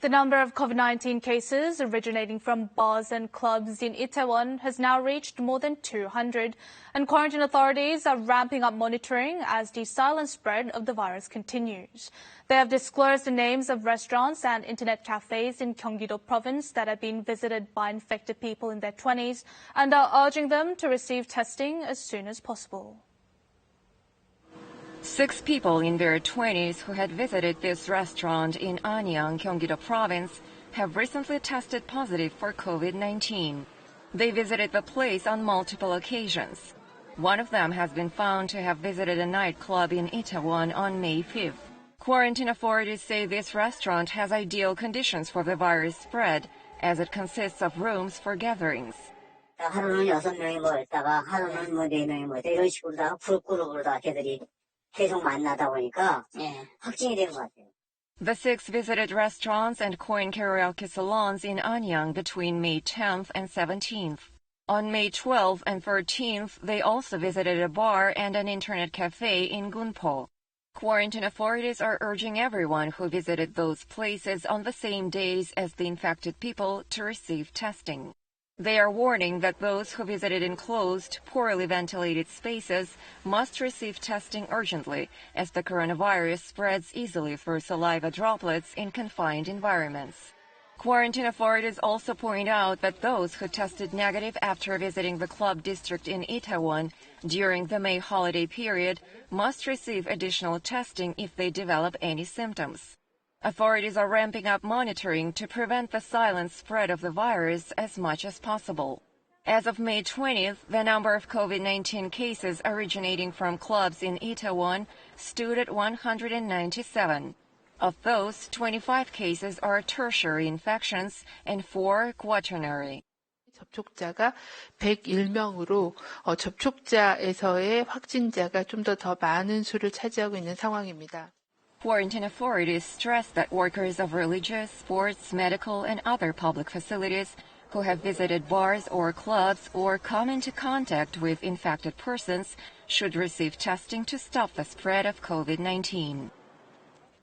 The number of COVID-19 cases originating from bars and clubs in Itaewon has now reached more than 200, and quarantine authorities are ramping up monitoring as the silent spread of the virus continues. They have disclosed the names of restaurants and internet cafes in Gyeonggi-do Province that have been visited by infected people in their 20s and are urging them to receive testing as soon as possible. 6 people in their 20s who had visited this restaurant in ANYANG, Gyeonggi-do Province have recently tested positive for COVID-19. They visited the place on multiple occasions. One of them has been found to have visited a nightclub in Itaewon on May 5th. Quarantine authorities say this restaurant has ideal conditions for the virus spread, as it consists of rooms for gatherings. 하루는 6명이 모였다가 하루는 4명이 모였다 이런 식으로다가 그룹으로다가 걔들이 계속 만나다 보니까 확진이 된 것 같아요. The 6 visited restaurants and coin karaoke salons in Anyang between May 10th and 17th. On May 12th and 13th, they also visited a bar and an internet cafe in Gunpo. Quarantine authorities are urging everyone who visited those places on the same days as the infected people to receive testing. They are warning that those who visited enclosed, poorly ventilated spaces must receive testing urgently, as the coronavirus spreads easily through saliva droplets in confined environments. Quarantine authorities also point out that those who tested negative after visiting the club district in Itaewon during the May holiday period must receive additional testing if they develop any symptoms. Authorities are ramping up monitoring to prevent the silent spread of the virus as much as possible. As of May 20th, the number of COVID-19 cases originating from clubs in Itaewon stood at 197. Of those, 25 cases are tertiary infections and 4 quaternary. 접촉자가 101명으로 접촉자에서의 확진자가 좀 더 많은 수를 차지하고 있는 상황입니다. Quarantine authorities stress that workers of religious, sports, medical, and other public facilities who have visited bars or clubs or come into contact with infected persons should receive testing to stop the spread of COVID-19.